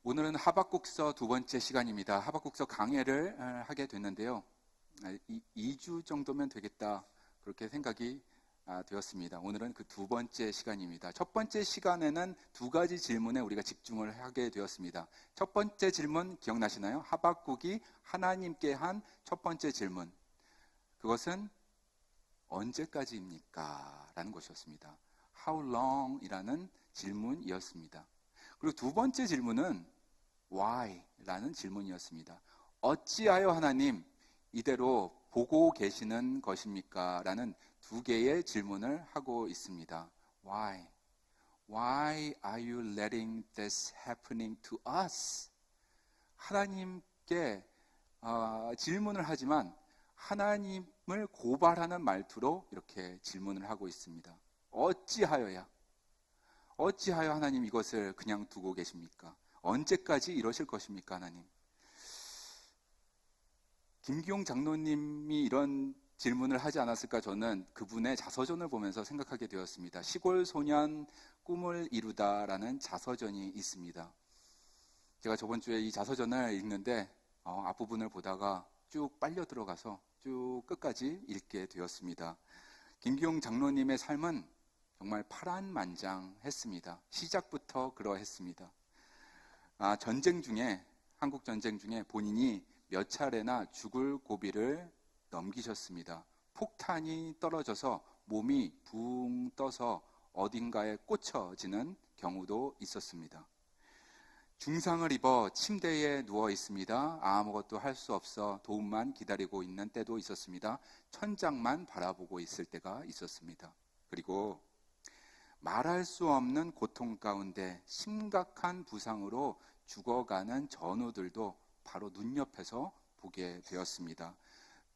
오늘은 하박국서 두 번째 시간입니다. 하박국서 강해를 하게 됐는데요. 2주 정도면 되겠다, 그렇게 생각이 되었습니다. 오늘은 그 두 번째 시간입니다. 첫 번째 시간에는 두 가지 질문에 우리가 집중을 하게 되었습니다. 첫 번째 질문 기억나시나요? 하박국이 하나님께 한 첫 번째 질문, 그것은 언제까지입니까? 라는 것이었습니다. How long? 이라는 질문이었습니다. 그리고 두 번째 질문은 Why? 라는 질문이었습니다. 어찌하여 하나님 이대로 보고 계시는 것입니까? 라는 두 개의 질문을 하고 있습니다. Why? Why are you letting this happening to us? 하나님께 질문을 하지만 하나님을 고발하는 말투로 이렇게 질문을 하고 있습니다. 어찌하여야? 어찌하여 하나님 이것을 그냥 두고 계십니까? 언제까지 이러실 것입니까, 하나님? 김기용 장로님이 이런 질문을 하지 않았을까, 저는 그분의 자서전을 보면서 생각하게 되었습니다. 시골 소년 꿈을 이루다라는 자서전이 있습니다. 제가 저번 주에 이 자서전을 읽는데 앞부분을 보다가 쭉 빨려 들어가서 쭉 끝까지 읽게 되었습니다. 김기용 장로님의 삶은 정말 파란만장했습니다. 시작부터 그러했습니다. 전쟁 중에, 한국 전쟁 중에 본인이 몇 차례나 죽을 고비를 넘기셨습니다. 폭탄이 떨어져서 몸이 붕 떠서 어딘가에 꽂혀지는 경우도 있었습니다. 중상을 입어 침대에 누워 있습니다. 아무것도 할 수 없어 도움만 기다리고 있는 때도 있었습니다. 천장만 바라보고 있을 때가 있었습니다. 그리고 말할 수 없는 고통 가운데 심각한 부상으로 죽어가는 전우들도 바로 눈옆에서 보게 되었습니다.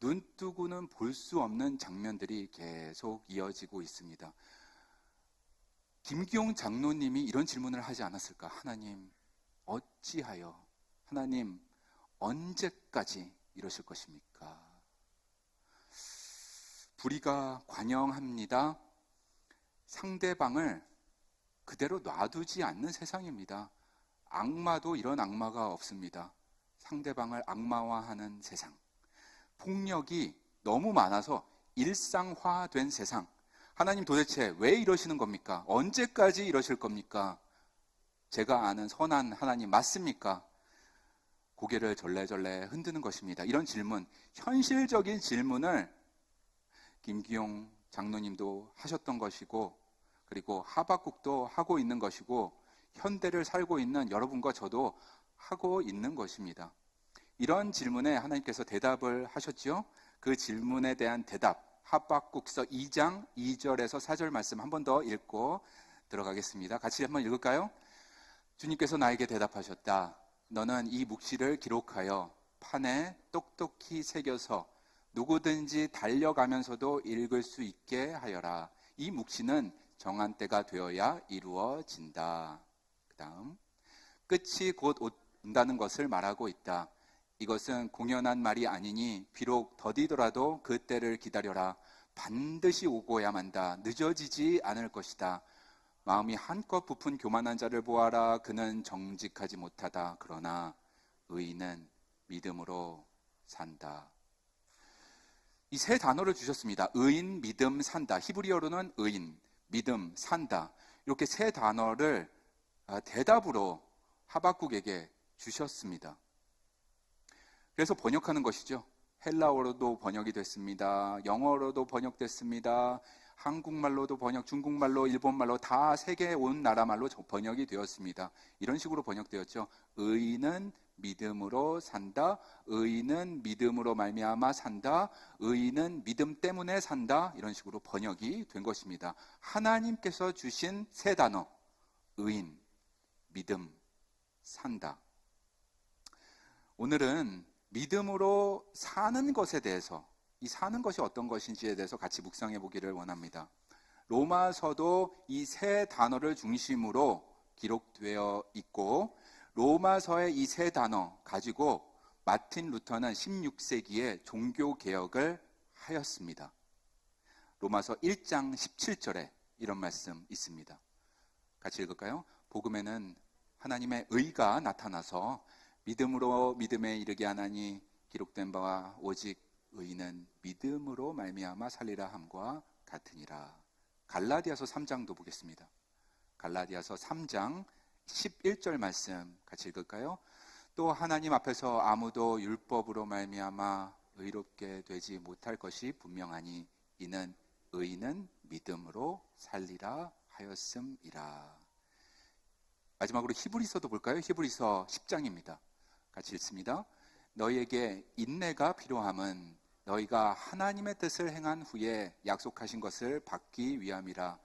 눈뜨고는 볼 수 없는 장면들이 계속 이어지고 있습니다. 김기용 장로님이 이런 질문을 하지 않았을까? 하나님, 어찌하여? 하나님, 언제까지 이러실 것입니까? 불의가 관영합니다. 상대방을 그대로 놔두지 않는 세상입니다. 악마도 이런 악마가 없습니다. 상대방을 악마화하는 세상. 폭력이 너무 많아서 일상화된 세상. 하나님 도대체 왜 이러시는 겁니까? 언제까지 이러실 겁니까? 제가 아는 선한 하나님 맞습니까? 고개를 절레절레 흔드는 것입니다. 이런 질문, 현실적인 질문을 김기용 장로님도 하셨던 것이고, 그리고 하박국도 하고 있는 것이고, 현대를 살고 있는 여러분과 저도 하고 있는 것입니다. 이런 질문에 하나님께서 대답을 하셨지요. 그 질문에 대한 대답, 하박국서 2장 2절에서 4절 말씀 한 번 더 읽고 들어가겠습니다. 같이 한번 읽을까요? 주님께서 나에게 대답하셨다. 너는 이 묵시를 기록하여 판에 똑똑히 새겨서 누구든지 달려가면서도 읽을 수 있게 하여라. 이 묵시는 정한 때가 되어야 이루어진다. 그 다음, 끝이 곧 온다는 것을 말하고 있다. 이것은 공연한 말이 아니니 비록 더디더라도 그 때를 기다려라. 반드시 오고야 만다. 늦어지지 않을 것이다. 마음이 한껏 부푼 교만한 자를 보아라. 그는 정직하지 못하다. 그러나 의인은 믿음으로 산다. 이 세 단어를 주셨습니다. 의인, 믿음, 산다. 히브리어로는 의인, 믿음, 산다. 이렇게 세 단어를 대답으로 하박국에게 주셨습니다. 그래서 번역하는 것이죠. 헬라어로도 번역이 됐습니다. 영어로도 번역됐습니다. 한국말로도 번역, 중국말로, 일본말로 다 세계 온 나라 말로 번역이 되었습니다. 이런 식으로 번역되었죠. 의인은 믿음으로 산다. 의인은 믿음으로 말미암아 산다. 의인은 믿음 때문에 산다. 이런 식으로 번역이 된 것입니다. 하나님께서 주신 세 단어, 의인, 믿음, 산다. 오늘은 믿음으로 사는 것에 대해서, 이 사는 것이 어떤 것인지에 대해서 같이 묵상해 보기를 원합니다. 로마서도 이 세 단어를 중심으로 기록되어 있고, 로마서의 이 세 단어 가지고 마틴 루터는 16세기에 종교개혁을 하였습니다. 로마서 1장 17절에 이런 말씀 있습니다. 같이 읽을까요? 복음에는 하나님의 의가 나타나서 믿음으로 믿음에 이르게 하나니 기록된 바와 오직 의인은 믿음으로 말미암아 살리라 함과 같으니라. 갈라디아서 3장도 보겠습니다. 갈라디아서 3장 11절 말씀 같이 읽을까요? 또 하나님 앞에서 아무도 율법으로 말미암아 의롭게 되지 못할 것이 분명하니 이는 의인은 믿음으로 살리라 하였음이라. 마지막으로 히브리서도 볼까요? 히브리서 10장입니다. 같이 읽습니다. 너희에게 인내가 필요함은 너희가 하나님의 뜻을 행한 후에 약속하신 것을 받기 위함이라.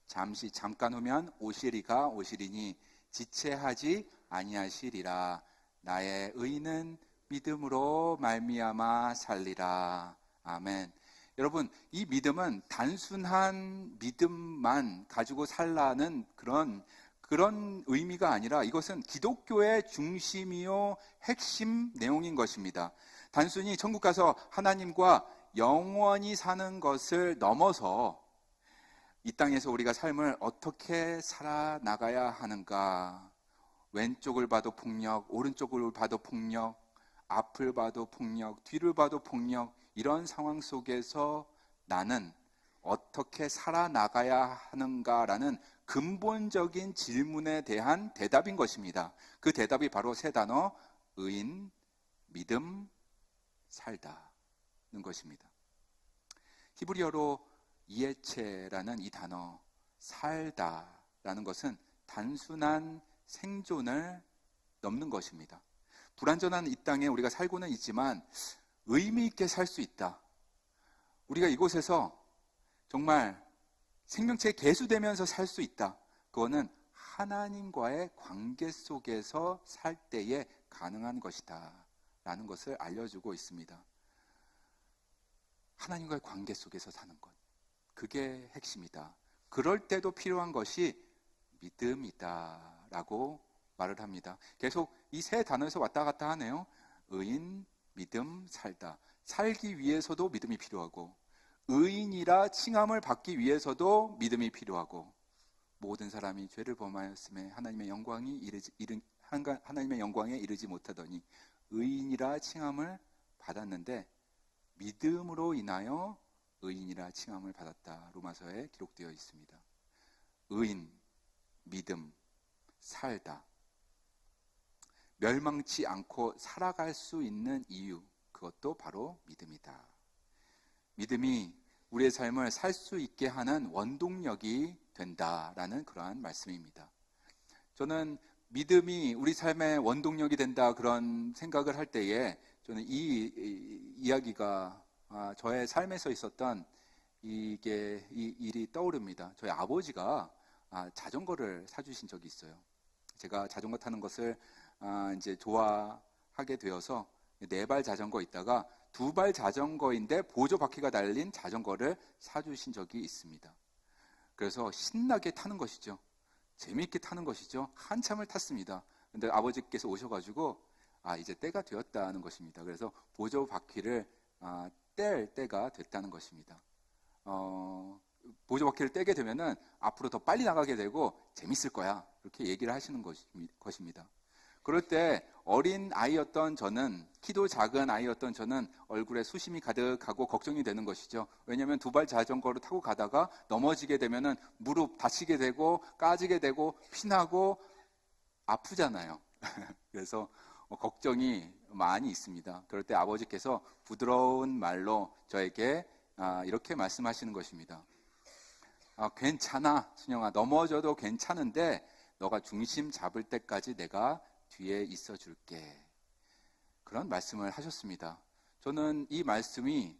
잠깐 후면 오시리가 오시리니 지체하지 아니하시리라. 나의 의는 믿음으로 말미암아 살리라. 아멘. 여러분, 이 믿음은 단순한 믿음만 가지고 살라는 그런 의미가 아니라 이것은 기독교의 중심이요 핵심 내용인 것입니다. 단순히 천국 가서 하나님과 영원히 사는 것을 넘어서 이 땅에서 우리가 삶을 어떻게 살아나가야 하는가. 왼쪽을 봐도 폭력, 오른쪽을 봐도 폭력, 앞을 봐도 폭력, 뒤를 봐도 폭력, 이런 상황 속에서 나는 어떻게 살아나가야 하는가라는 근본적인 질문에 대한 대답인 것입니다. 그 대답이 바로 세 단어, 의인, 믿음, 살다는 것입니다. 히브리어로 이에체라는 이 단어, 살다라는 것은 단순한 생존을 넘는 것입니다. 불완전한 이 땅에 우리가 살고는 있지만 의미 있게 살 수 있다. 우리가 이곳에서 정말 생명체에 계수되면서 살 수 있다. 그거는 하나님과의 관계 속에서 살 때에 가능한 것이다 라는 것을 알려주고 있습니다. 하나님과의 관계 속에서 사는 것, 그게 핵심이다. 그럴 때도 필요한 것이 믿음이다 라고 말을 합니다. 계속 이 세 단어에서 왔다 갔다 하네요. 의인, 믿음, 살다. 살기 위해서도 믿음이 필요하고, 의인이라 칭함을 받기 위해서도 믿음이 필요하고, 모든 사람이 죄를 범하였음에 하나님의 영광에 이르지 못하더니 의인이라 칭함을 받았는데 믿음으로 인하여 의인이라 칭함을 받았다. 로마서에 기록되어 있습니다. 의인, 믿음, 살다. 멸망치 않고 살아갈 수 있는 이유, 그것도 바로 믿음이다. 믿음이 우리의 삶을 살 수 있게 하는 원동력이 된다라는 그러한 말씀입니다. 저는 믿음이 우리 삶의 원동력이 된다 그런 생각을 할 때에 저는 이 이야기가 저의 삶에서 있었던 이 일이 떠오릅니다. 저희 아버지가 자전거를 사주신 적이 있어요. 제가 자전거 타는 것을 이제 좋아하게 되어서 4발 자전거 있다가 2발 자전거인데 보조 바퀴가 달린 자전거를 사주신 적이 있습니다. 그래서 신나게 타는 것이죠. 재미있게 타는 것이죠. 한참을 탔습니다. 근데 아버지께서 오셔가지고 이제 때가 되었다는 것입니다. 그래서 보조 바퀴를 뗄 때가 됐다는 것입니다. 보조 바퀴를 떼게 되면은 앞으로 더 빨리 나가게 되고 재밌을 거야. 이렇게 얘기를 하시는 것입니다. 그럴 때 어린 아이였던 저는, 키도 작은 아이였던 저는 얼굴에 수심이 가득하고 걱정이 되는 것이죠. 왜냐하면 2발 자전거를 타고 가다가 넘어지게 되면은 무릎 다치게 되고 까지게 되고 피나고 아프잖아요. 그래서 걱정이 많이 있습니다. 그럴 때 아버지께서 부드러운 말로 저에게 이렇게 말씀하시는 것입니다. 괜찮아, 순영아. 넘어져도 괜찮은데 너가 중심 잡을 때까지 내가 뒤에 있어 줄게. 그런 말씀을 하셨습니다. 저는 이 말씀이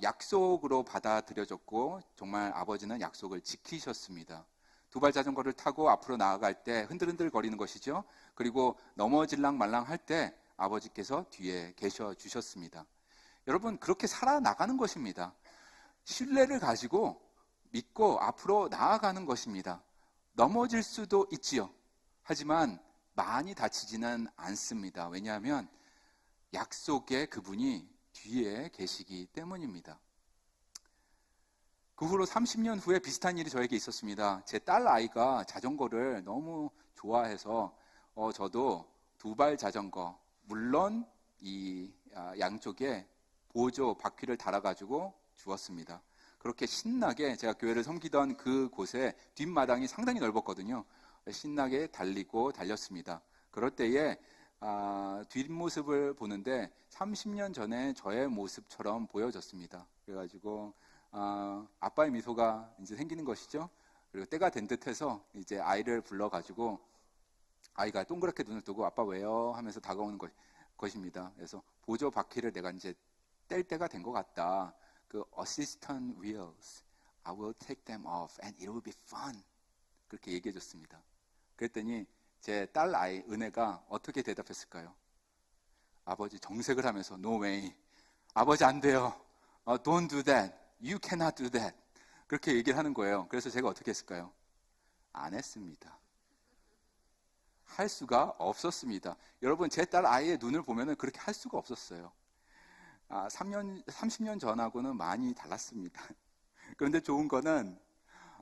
약속으로 받아들여졌고 정말 아버지는 약속을 지키셨습니다. 2발 자전거를 타고 앞으로 나아갈 때 흔들흔들 거리는 것이죠. 그리고 넘어질랑 말랑 할 때 아버지께서 뒤에 계셔 주셨습니다. 여러분, 그렇게 살아나가는 것입니다. 신뢰를 가지고 믿고 앞으로 나아가는 것입니다. 넘어질 수도 있지요. 하지만 많이 다치지는 않습니다. 왜냐하면 약속의 그분이 뒤에 계시기 때문입니다. 그 후로 30년 후에 비슷한 일이 저에게 있었습니다. 제 딸 아이가 자전거를 너무 좋아해서 저도 두발 자전거, 물론 이 양쪽에 보조 바퀴를 달아가지고 주었습니다. 그렇게 신나게 제가 교회를 섬기던 그 곳에 뒷마당이 상당히 넓었거든요. 신나게 달리고 달렸습니다. 그럴 때에 뒷모습을 보는데 30년 전에 저의 모습처럼 보여졌습니다. 그래가지고 아빠의 미소가 이제 생기는 것이죠. 그리고 때가 된 듯해서 이제 아이를 불러가지고 아이가 동그랗게 눈을 뜨고 아빠 왜요? 하면서 다가오는 것입니다. 그래서 보조 바퀴를 내가 이제 뗄 때가 된 것 같다. 그 assistant wheels, I will take them off and it will be fun. 그렇게 얘기해 줬습니다. 그랬더니 제 딸 아이 은혜가 어떻게 대답했을까요? 아버지 정색을 하면서 no way. 아버지 안 돼요. Don't do that. You cannot do that. 그렇게 얘기를 하는 거예요. 그래서 제가 어떻게 했을까요? 안 했습니다. 할 수가 없었습니다. 여러분 제 딸 아이의 눈을 보면 그렇게 할 수가 없었어요. 30년 전하고는 많이 달랐습니다. 그런데 좋은 거는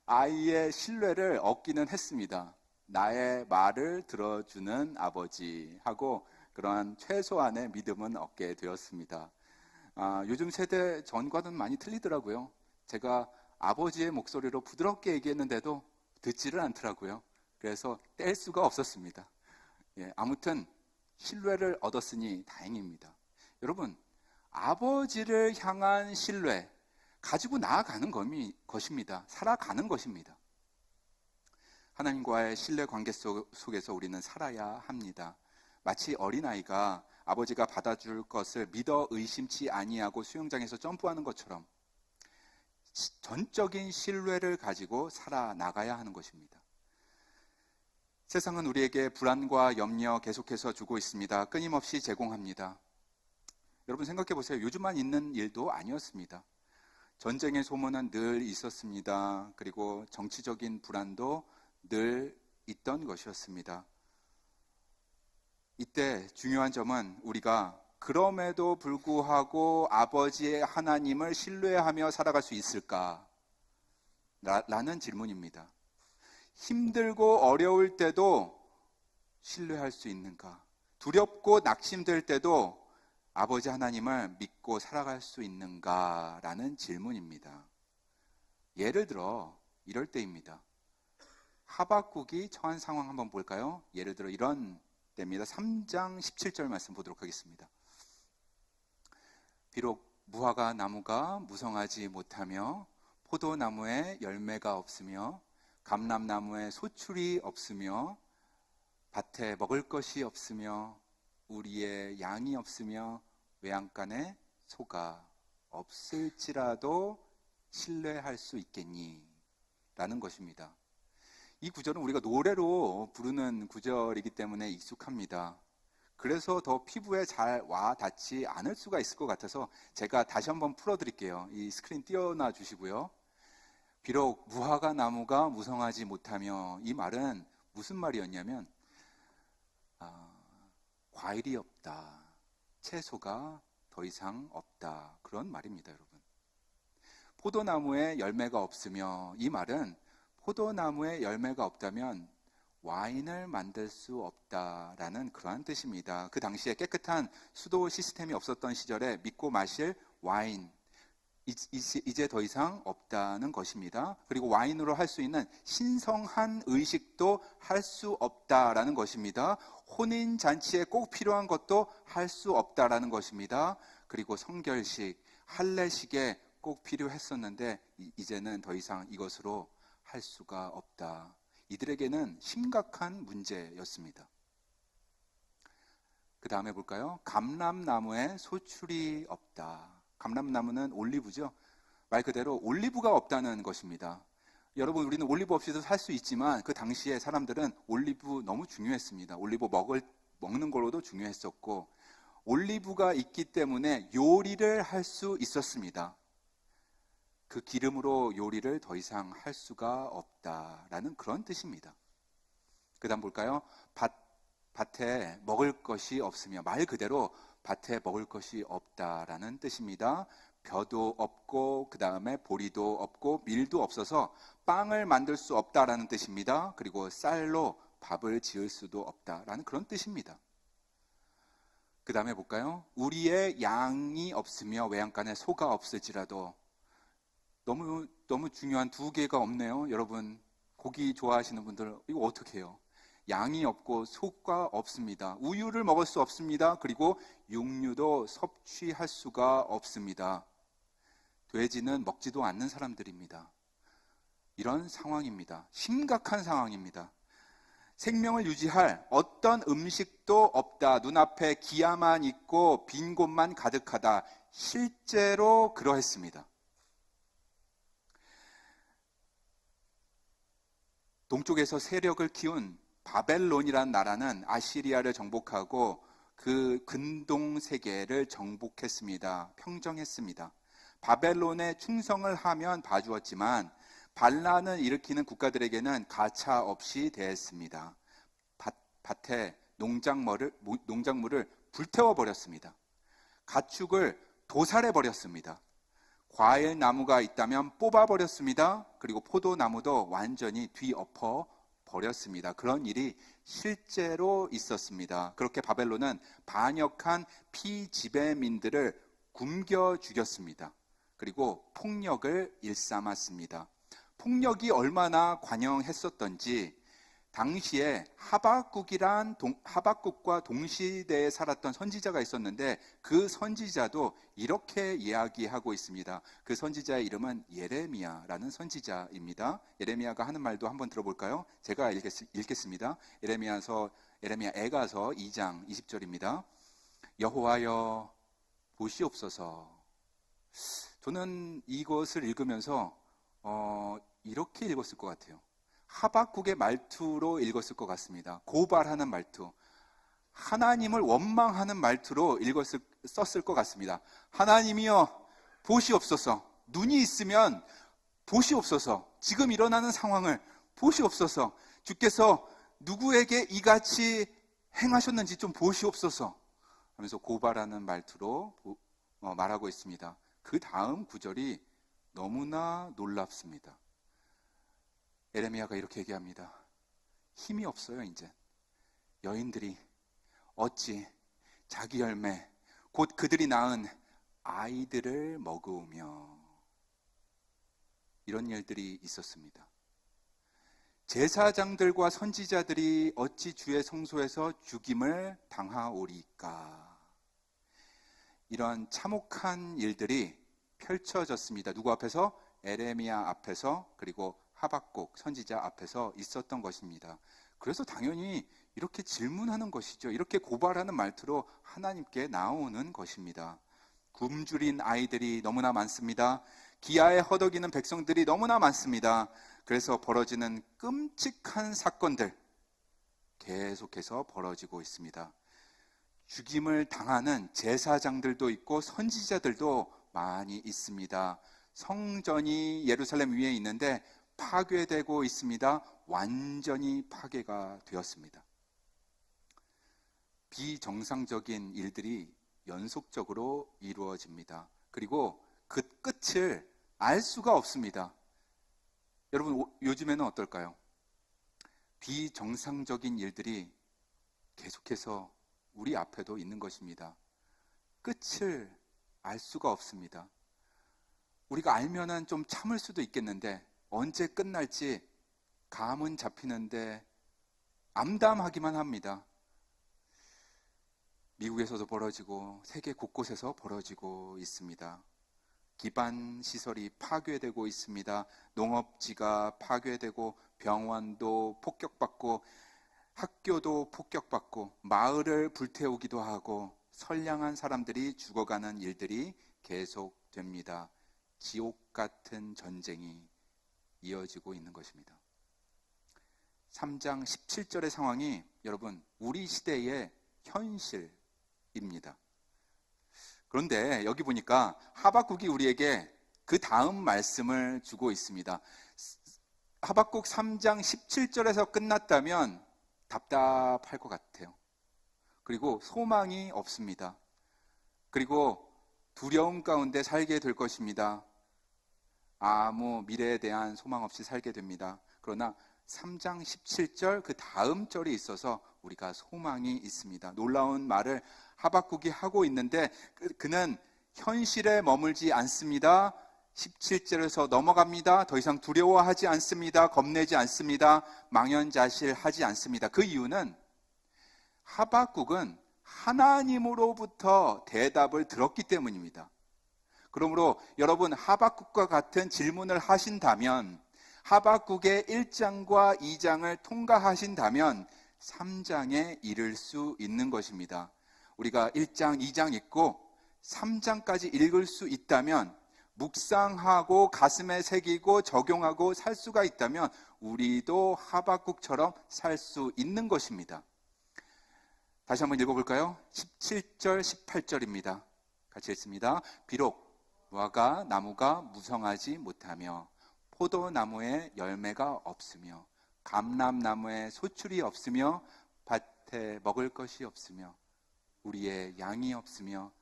아이의 신뢰를 얻기는 했습니다. 나의 말을 들어주는 아버지하고 그러한 최소한의 믿음은 얻게 되었습니다. 요즘 세대 전과는 많이 틀리더라고요. 제가 아버지의 목소리로 부드럽게 얘기했는데도 듣지를 않더라고요. 그래서 뗄 수가 없었습니다. 아무튼 신뢰를 얻었으니 다행입니다. 여러분, 아버지를 향한 신뢰 가지고 나아가는 것입니다. 살아가는 것입니다. 하나님과의 신뢰 관계 속에서 우리는 살아야 합니다. 마치 어린아이가 아버지가 받아줄 것을 믿어 의심치 아니하고 수영장에서 점프하는 것처럼 전적인 신뢰를 가지고 살아나가야 하는 것입니다. 세상은 우리에게 불안과 염려 계속해서 주고 있습니다. 끊임없이 제공합니다. 여러분 생각해 보세요. 요즘만 있는 일도 아니었습니다. 전쟁의 소문은 늘 있었습니다. 그리고 정치적인 불안도 늘 있던 것이었습니다. 이때 중요한 점은 우리가 그럼에도 불구하고 아버지의 하나님을 신뢰하며 살아갈 수 있을까? 라는 질문입니다. 힘들고 어려울 때도 신뢰할 수 있는가? 두렵고 낙심될 때도 아버지 하나님을 믿고 살아갈 수 있는가? 라는 질문입니다. 예를 들어 이럴 때입니다. 하박국이 처한 상황 한번 볼까요? 예를 들어 이런 때입니다. 3장 17절 말씀 보도록 하겠습니다. 비록 무화과 나무가 무성하지 못하며 포도나무에 열매가 없으며 감람나무에 소출이 없으며 밭에 먹을 것이 없으며 우리의 양이 없으며 외양간에 소가 없을지라도 신뢰할 수 있겠니? 라는 것입니다. 이 구절은 우리가 노래로 부르는 구절이기 때문에 익숙합니다. 그래서 더 피부에 잘 와 닿지 않을 수가 있을 것 같아서 제가 다시 한번 풀어드릴게요. 이 스크린 띄워놔 주시고요. 비록 무화과 나무가 무성하지 못하며, 이 말은 무슨 말이었냐면 과일이 없다, 채소가 더 이상 없다, 그런 말입니다. 여러분, 포도나무에 열매가 없으며, 이 말은 포도나무에 열매가 없다면 와인을 만들 수 없다라는 그러한 뜻입니다. 그 당시에 깨끗한 수도 시스템이 없었던 시절에 믿고 마실 와인, 이제 더 이상 없다는 것입니다. 그리고 와인으로 할 수 있는 신성한 의식도 할 수 없다라는 것입니다. 혼인잔치에 꼭 필요한 것도 할 수 없다라는 것입니다. 그리고 성결식, 할례식에 꼭 필요했었는데 이제는 더 이상 이것으로 할 수가 없다. 이들에게는 심각한 문제였습니다. 그 다음에 볼까요? 감람나무에 소출이 없다. 감람나무는 올리브죠. 말 그대로 올리브가 없다는 것입니다. 여러분, 우리는 올리브 없이도 살 수 있지만 그 당시에 사람들은 올리브 너무 중요했습니다. 올리브 먹는 걸로도 중요했었고, 올리브가 있기 때문에 요리를 할 수 있었습니다. 그 기름으로 요리를 더 이상 할 수가 없다라는 그런 뜻입니다. 그 다음 볼까요? 밭에 먹을 것이 없으며, 말 그대로 밭에 먹을 것이 없다라는 뜻입니다. 벼도 없고, 그 다음에 보리도 없고, 밀도 없어서 빵을 만들 수 없다라는 뜻입니다. 그리고 쌀로 밥을 지을 수도 없다라는 그런 뜻입니다. 그 다음에 볼까요? 우리의 양이 없으며 외양간에 소가 없을지라도. 너무 중요한 두 개가 없네요. 여러분, 고기 좋아하시는 분들 이거 어떻게 해요? 양이 없고 소가 없습니다. 우유를 먹을 수 없습니다. 그리고 육류도 섭취할 수가 없습니다. 돼지는 먹지도 않는 사람들입니다. 이런 상황입니다. 심각한 상황입니다. 생명을 유지할 어떤 음식도 없다. 눈앞에 기아만 있고 빈 곳만 가득하다. 실제로 그러했습니다. 동쪽에서 세력을 키운 바벨론이라는 나라는 아시리아를 정복하고 그 근동 세계를 정복했습니다. 평정했습니다. 바벨론에 충성을 하면 봐주었지만 반란을 일으키는 국가들에게는 가차 없이 대했습니다. 밭에 농작물을 불태워버렸습니다. 가축을 도살해버렸습니다. 과일 나무가 있다면 뽑아버렸습니다. 그리고 포도나무도 완전히 뒤엎어 버렸습니다. 그런 일이 실제로 있었습니다. 그렇게 바벨론은 반역한 피지배민들을 굶겨 죽였습니다. 그리고 폭력을 일삼았습니다. 폭력이 얼마나 관영했었던지 당시에 하박국과 동시대에 살았던 선지자가 있었는데 그 선지자도 이렇게 이야기하고 있습니다. 그 선지자의 이름은 예레미야라는 선지자입니다. 예레미야가 하는 말도 한번 들어볼까요? 제가 읽겠습니다. 예레미야 애가서 2장 20절입니다. 여호와여 보시옵소서. 저는 이것을 읽으면서 이렇게 읽었을 것 같아요. 하박국의 말투로 읽었을 것 같습니다. 고발하는 말투, 하나님을 원망하는 말투로 썼을 것 같습니다. 하나님이여 보시옵소서. 눈이 있으면 보시옵소서. 지금 일어나는 상황을 보시옵소서. 주께서 누구에게 이같이 행하셨는지 좀 보시옵소서 하면서 고발하는 말투로 말하고 있습니다. 그 다음 구절이 너무나 놀랍습니다. 예레미야가 이렇게 얘기합니다. 힘이 없어요. 이제 여인들이 어찌 자기 열매 곧 그들이 낳은 아이들을 먹으며. 이런 일들이 있었습니다. 제사장들과 선지자들이 어찌 주의 성소에서 죽임을 당하오리까. 이런 참혹한 일들이 펼쳐졌습니다. 누구 앞에서? 예레미야 앞에서, 그리고 하박국 선지자 앞에서 있었던 것입니다. 그래서 당연히 이렇게 질문하는 것이죠. 이렇게 고발하는 말투로 하나님께 나오는 것입니다. 굶주린 아이들이 너무나 많습니다. 기아에 허덕이는 백성들이 너무나 많습니다. 그래서 벌어지는 끔찍한 사건들 계속해서 벌어지고 있습니다. 죽임을 당하는 제사장들도 있고 선지자들도 많이 있습니다. 성전이 예루살렘 위에 있는데 파괴되고 있습니다. 완전히 파괴가 되었습니다. 비정상적인 일들이 연속적으로 이루어집니다. 그리고 그 끝을 알 수가 없습니다. 여러분, 요즘에는 어떨까요? 비정상적인 일들이 계속해서 우리 앞에도 있는 것입니다. 끝을 알 수가 없습니다. 우리가 알면은 좀 참을 수도 있겠는데 언제 끝날지 감은 잡히는데 암담하기만 합니다. 미국에서도 벌어지고 세계 곳곳에서 벌어지고 있습니다. 기반 시설이 파괴되고 있습니다. 농업지가 파괴되고 병원도 폭격받고 학교도 폭격받고 마을을 불태우기도 하고 선량한 사람들이 죽어가는 일들이 계속됩니다. 지옥 같은 전쟁이 이어지고 있는 것입니다. 3장 17절의 상황이 여러분 우리 시대의 현실입니다. 그런데 여기 보니까 하박국이 우리에게 그 다음 말씀을 주고 있습니다. 하박국 3장 17절에서 끝났다면 답답할 것 같아요. 그리고 소망이 없습니다. 그리고 두려움 가운데 살게 될 것입니다. 아무 미래에 대한 소망 없이 살게 됩니다. 그러나 3장 17절 그 다음 절이 있어서 우리가 소망이 있습니다. 놀라운 말을 하박국이 하고 있는데 그는 현실에 머물지 않습니다. 17절에서 넘어갑니다. 더 이상 두려워하지 않습니다. 겁내지 않습니다. 망연자실하지 않습니다. 그 이유는 하박국은 하나님으로부터 대답을 들었기 때문입니다. 그러므로 여러분, 하박국과 같은 질문을 하신다면, 하박국의 1장과 2장을 통과하신다면 3장에 이를 수 있는 것입니다. 우리가 1장, 2장 읽고 3장까지 읽을 수 있다면, 묵상하고 가슴에 새기고 적용하고 살 수가 있다면 우리도 하박국처럼 살 수 있는 것입니다. 다시 한번 읽어볼까요? 17절, 18절입니다. 같이 읽습니다. 비록 무화과 나무가 무성하지 못하며 포도나무에 열매가 없으며 감람나무에 소출이 없으며 밭에 먹을 것이 없으며 우리의 양이 없으며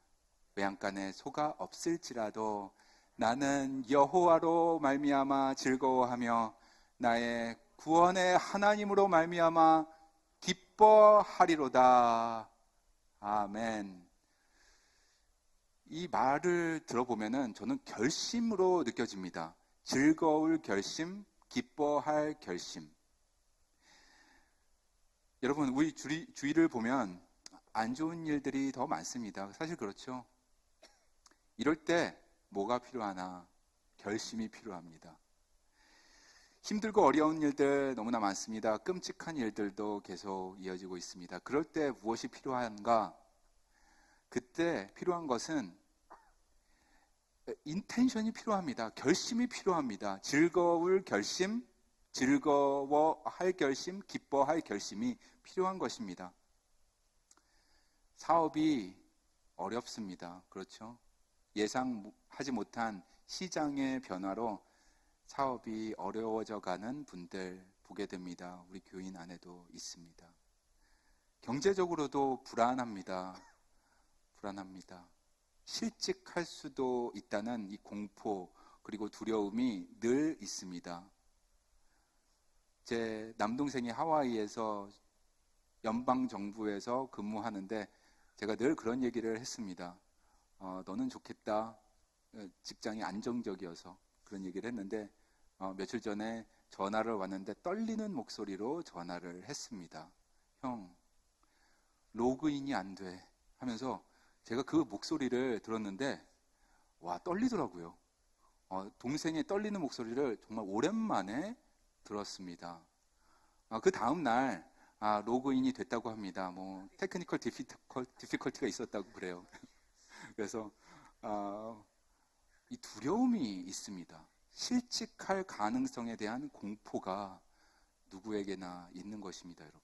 외양간에 소가 없을지라도 나는 여호와로 말미암아 즐거워하며 나의 구원의 하나님으로 말미암아 기뻐하리로다. 아멘. 이 말을 들어보면은 저는 결심으로 느껴집니다. 즐거울 결심, 기뻐할 결심. 여러분, 우리 주위를 보면 안 좋은 일들이 더 많습니다. 사실 그렇죠. 이럴 때 뭐가 필요하나? 결심이 필요합니다. 힘들고 어려운 일들 너무나 많습니다. 끔찍한 일들도 계속 이어지고 있습니다. 그럴 때 무엇이 필요한가? 그때 필요한 것은 인텐션이 필요합니다. 결심이 필요합니다. 즐거울 결심, 즐거워할 결심, 기뻐할 결심이 필요한 것입니다. 사업이 어렵습니다. 그렇죠? 예상하지 못한 시장의 변화로 사업이 어려워져 가는 분들 보게 됩니다. 우리 교인 안에도 있습니다. 경제적으로도 불안합니다. 실직할 수도 있다는 이 공포 그리고 두려움이 늘 있습니다. 제 남동생이 하와이에서 연방정부에서 근무하는데 제가 늘 그런 얘기를 했습니다. 너는 좋겠다. 직장이 안정적이어서 그런 얘기를 했는데 며칠 전에 전화를 왔는데 떨리는 목소리로 전화를 했습니다. 형, 로그인이 안 돼 하면서 제가 그 목소리를 들었는데 와, 떨리더라고요. 동생의 떨리는 목소리를 정말 오랜만에 들었습니다. 그 다음 날 로그인이 됐다고 합니다. 뭐 테크니컬 디피컬티가 있었다고 그래요. 그래서 이 두려움이 있습니다. 실직할 가능성에 대한 공포가 누구에게나 있는 것입니다, 여러분.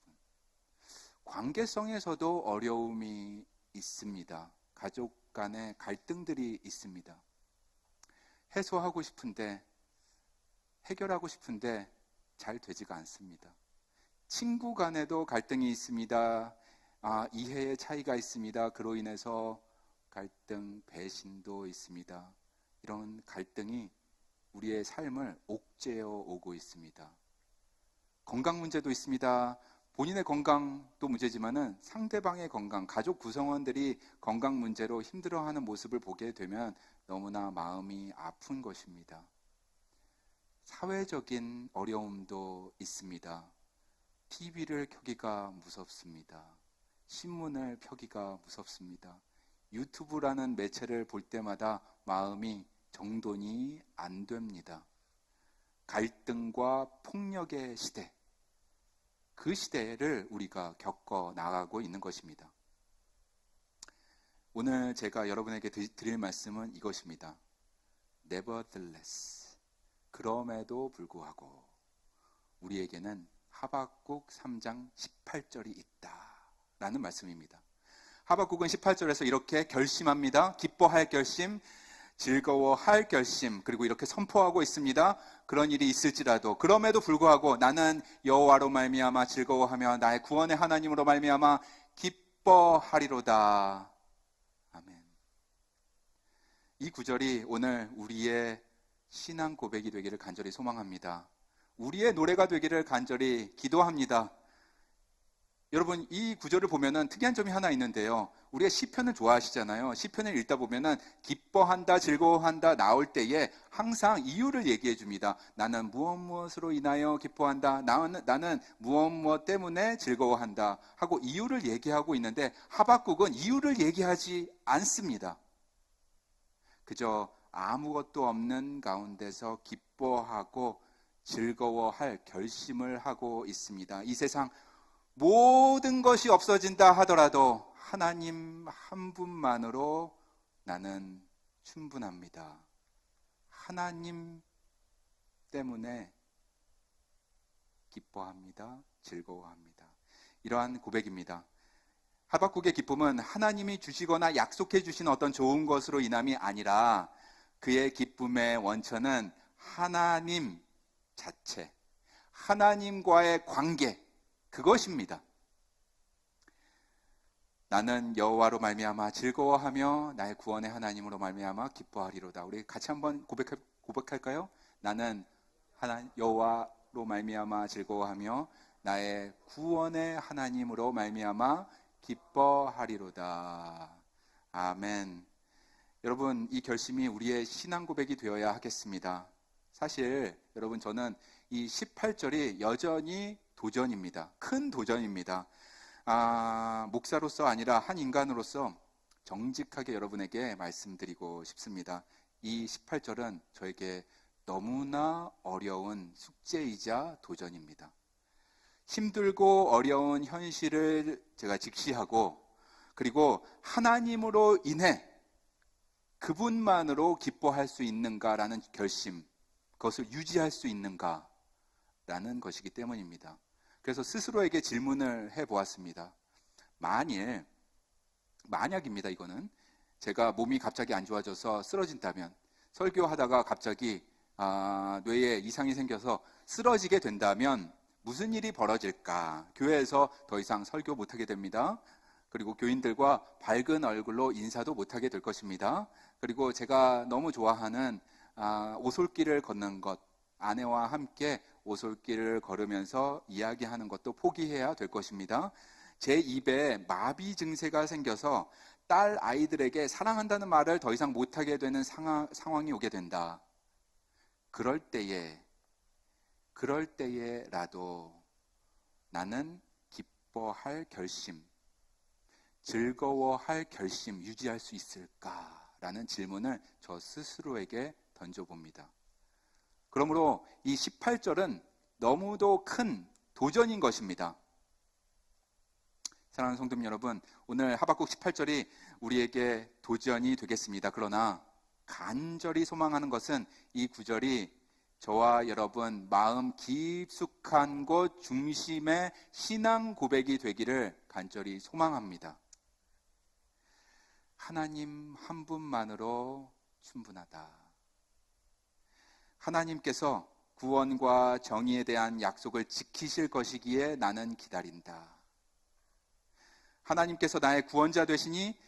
관계성에서도 어려움이 있습니다. 가족 간의 갈등들이 있습니다. 해소하고 싶은데, 해결하고 싶은데 잘 되지가 않습니다. 친구 간에도 갈등이 있습니다. 이해의 차이가 있습니다. 그로 인해서 갈등, 배신도 있습니다. 이런 갈등이 우리의 삶을 옥죄어 오고 있습니다. 건강 문제도 있습니다. 본인의 건강도 문제지만은 상대방의 건강, 가족 구성원들이 건강 문제로 힘들어하는 모습을 보게 되면 너무나 마음이 아픈 것입니다. 사회적인 어려움도 있습니다. TV를 켜기가 무섭습니다. 신문을 펴기가 무섭습니다. 유튜브라는 매체를 볼 때마다 마음이 정돈이 안 됩니다. 갈등과 폭력의 시대, 그 시대를 우리가 겪어 나가고 있는 것입니다. 오늘 제가 여러분에게 드릴 말씀은 이것입니다. Nevertheless, 그럼에도 불구하고 우리에게는 하박국 3장 18절이 있다라는 말씀입니다. 하박국은 18절에서 이렇게 결심합니다. 기뻐할 결심, 즐거워할 결심, 그리고 이렇게 선포하고 있습니다. 그런 일이 있을지라도 그럼에도 불구하고 나는 여호와로 말미암아 즐거워하며 나의 구원의 하나님으로 말미암아 기뻐하리로다. 아멘. 이 구절이 오늘 우리의 신앙 고백이 되기를 간절히 소망합니다. 우리의 노래가 되기를 간절히 기도합니다. 여러분, 이 구절을 보면은 특이한 점이 하나 있는데요. 우리가 시편을 좋아하시잖아요. 시편을 읽다 보면은 기뻐한다, 즐거워한다 나올 때에 항상 이유를 얘기해 줍니다. 나는 무엇으로 인하여 기뻐한다. 나는 무엇 때문에 즐거워한다 하고 이유를 얘기하고 있는데, 하박국은 이유를 얘기하지 않습니다. 그저 아무것도 없는 가운데서 기뻐하고 즐거워할 결심을 하고 있습니다. 이 세상 모든 것이 없어진다 하더라도 하나님 한 분만으로 나는 충분합니다. 하나님 때문에 기뻐합니다. 즐거워합니다. 이러한 고백입니다. 하박국의 기쁨은 하나님이 주시거나 약속해 주신 어떤 좋은 것으로 인함이 아니라 그의 기쁨의 원천은 하나님 자체, 하나님과의 관계, 그것입니다. 나는 여호와로 말미암아 즐거워하며 나의 구원의 하나님으로 말미암아 기뻐하리로다. 우리 같이 한번 고백할까요? 나는 여호와로 말미암아 즐거워하며 나의 구원의 하나님으로 말미암아 기뻐하리로다. 아멘. 여러분, 이 결심이 우리의 신앙 고백이 되어야 하겠습니다. 사실 여러분, 저는 이 18절이 여전히 도전입니다. 큰 도전입니다. 목사로서 아니라 한 인간으로서 정직하게 여러분에게 말씀드리고 싶습니다. 이 18절은 저에게 너무나 어려운 숙제이자 도전입니다. 힘들고 어려운 현실을 제가 직시하고, 그리고 하나님으로 인해 그분만으로 기뻐할 수 있는가라는 결심, 그것을 유지할 수 있는가라는 것이기 때문입니다. 그래서 스스로에게 질문을 해보았습니다. 만약입니다. 이거는 제가 몸이 갑자기 안 좋아져서 쓰러진다면, 설교하다가 갑자기 뇌에 이상이 생겨서 쓰러지게 된다면 무슨 일이 벌어질까? 교회에서 더 이상 설교 못하게 됩니다. 그리고 교인들과 밝은 얼굴로 인사도 못하게 될 것입니다. 그리고 제가 너무 좋아하는 오솔길을 걷는 것, 아내와 함께 오솔길을 걸으면서 이야기하는 것도 포기해야 될 것입니다. 제 입에 마비 증세가 생겨서 딸 아이들에게 사랑한다는 말을 더 이상 못하게 되는 상황이 오게 된다. 그럴 때에라도 나는 기뻐할 결심, 즐거워할 결심 유지할 수 있을까라는 질문을 저 스스로에게 던져봅니다. 그러므로 이 18절은 너무도 큰 도전인 것입니다. 사랑하는 성도님 여러분, 오늘 하박국 18절이 우리에게 도전이 되겠습니다. 그러나 간절히 소망하는 것은 이 구절이 저와 여러분 마음 깊숙한 곳 중심의 신앙 고백이 되기를 간절히 소망합니다. 하나님 한 분만으로 충분하다. 하나님께서 구원과 정의에 대한 약속을 지키실 것이기에 나는 기다린다. 하나님께서 나의 구원자 되시니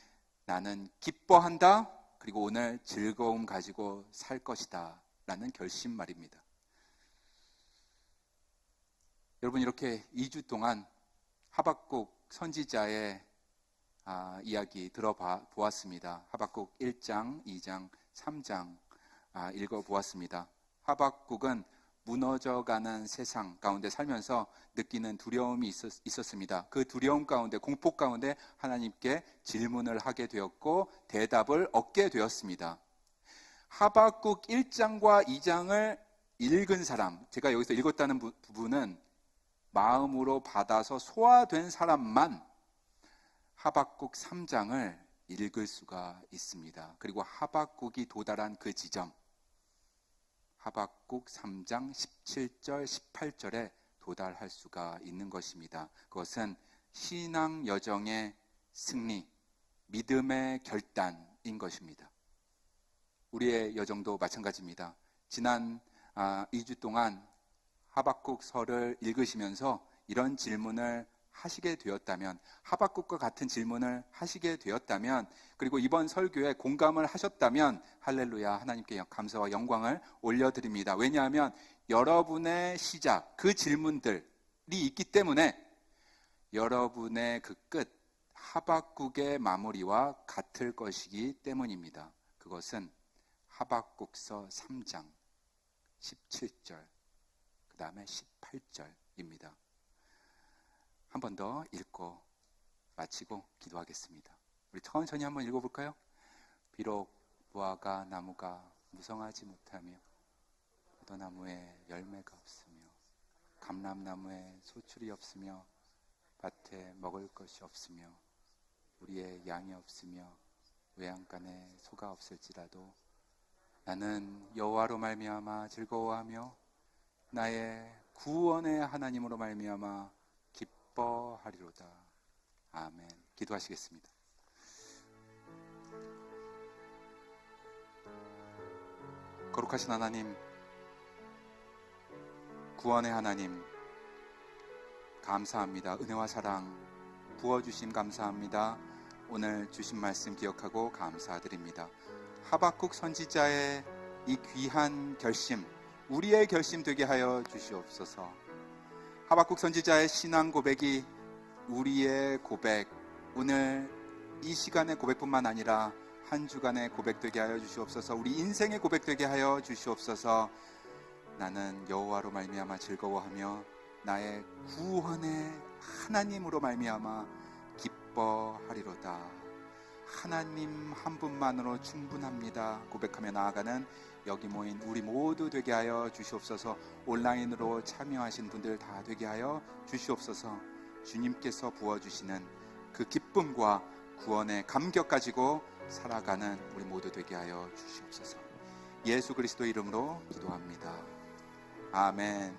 나는 기뻐한다. 그리고 오늘 즐거움 가지고 살 것이다 라는 결심 말입니다. 여러분, 이렇게 2주 동안 하박국 선지자의 이야기 들어보았습니다. 하박국 1장, 2장, 3장 읽어보았습니다. 하박국은 무너져가는 세상 가운데 살면서 느끼는 두려움이 있었습니다. 그 두려움 가운데, 공포 가운데 하나님께 질문을 하게 되었고 대답을 얻게 되었습니다. 하박국 1장과 2장을 읽은 사람, 제가 여기서 읽었다는 부분은 마음으로 받아서 소화된 사람만 하박국 3장을 읽을 수가 있습니다. 그리고 하박국이 도달한 그 지점, 하박국 3장 17절, 18절에 도달할 수가 있는 것입니다. 그것은 신앙 여정의 승리, 믿음의 결단인 것입니다. 우리의 여정도 마찬가지입니다. 지난 2주 동안 하박국서를 읽으시면서 이런 질문을 하시게 되었다면, 하박국과 같은 질문을 하시게 되었다면, 그리고 이번 설교에 공감을 하셨다면 할렐루야, 하나님께 감사와 영광을 올려드립니다. 왜냐하면 여러분의 시작, 그 질문들이 있기 때문에 여러분의 그 끝, 하박국의 마무리와 같을 것이기 때문입니다. 그것은 하박국서 3장 17절, 그 다음에 18절입니다. 한 번 더 읽고 마치고 기도하겠습니다. 우리 천천히 한번 읽어볼까요? 비록 무화과 나무가 무성하지 못하며 포도나무에 열매가 없으며 감람나무에 소출이 없으며 밭에 먹을 것이 없으며 우리의 양이 없으며 외양간에 소가 없을지라도 나는 여호와로 말미암아 즐거워하며 나의 구원의 하나님으로 말미암아 기뻐하리로다. 아멘. 기도하시겠습니다. 거룩하신 하나님, 구원의 하나님, 감사합니다. 은혜와 사랑 부어주심 감사합니다. 오늘 주신 말씀 기억하고 감사드립니다. 하박국 선지자의 이 귀한 결심, 우리의 결심 되게 하여 주시옵소서. 하박국 선지자의 신앙 고백이 우리의 고백, 오늘 이 시간의 고백뿐만 아니라 한 주간의 고백 되게 하여 주시옵소서. 우리 인생의 고백 되게 하여 주시옵소서. 나는 여호와로 말미암아 즐거워하며 나의 구원의 하나님으로 말미암아 기뻐하리로다. 하나님 한 분만으로 충분합니다. 고백하며 나아가는 여기 모인 우리 모두 되게 하여 주시옵소서. 온라인으로 참여하신 분들 다 되게 하여 주시옵소서. 주님께서 부어주시는 그 기쁨과 구원의 감격 가지고 살아가는 우리 모두 되게 하여 주시옵소서. 예수 그리스도 이름으로 기도합니다. 아멘.